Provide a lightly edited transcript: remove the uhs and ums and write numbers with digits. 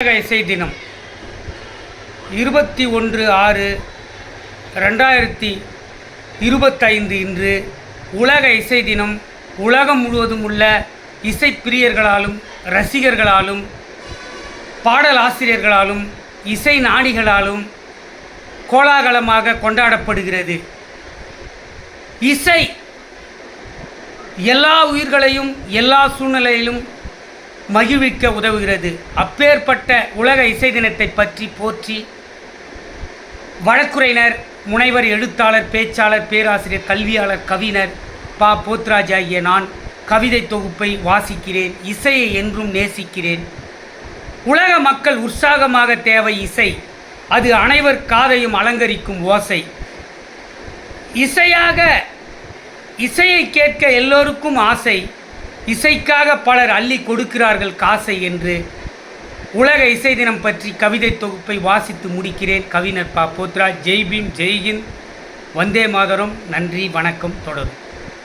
உலக இசை தினம் 21/6/2025 இன்று உலக இசை தினம். உலகம் முழுவதும் உள்ள இசை பிரியர்களாலும் ரசிகர்களாலும் பாடல் ஆசிரியர்களாலும் இசை நாடிகளாலும் கோலாகலமாக கொண்டாடப்படுகிறது. இசை எல்லா உயிர்களையும் எல்லா சூழ்நிலையிலும் மகிழ்விக்க உதவுகிறது. அப்பேற்பட்ட உலக இசை தினத்தை பற்றி போற்றி வழக்குரைஞர், முனைவர், எழுத்தாளர், பேச்சாளர், பேராசிரியர், கல்வியாளர், கவிஞர் பா. போத்ராஜ் ஆகிய நான் கவிதை தொகுப்பை வாசிக்கிறேன். இசையை என்றும் நேசிக்கிறேன். உலக மக்கள் உற்சாகமாக தேவை இசை. அது அனைவர் காதையும் அலங்கரிக்கும் ஓசை. இசையை கேட்க எல்லோருக்கும் ஆசை. இசைக்காக பலர் அள்ளி கொடுக்கிறார்கள் காசை என்று உலக இசை தினம் பற்றி கவிதை தொகுப்பை வாசித்து முடிக்கிறேன். கவிஞர் பா. போத்ராஜ். ஜெய் பீம், ஜெய் ஹிந்த், வந்தே மாதரம். நன்றி, வணக்கம். தொடரும்.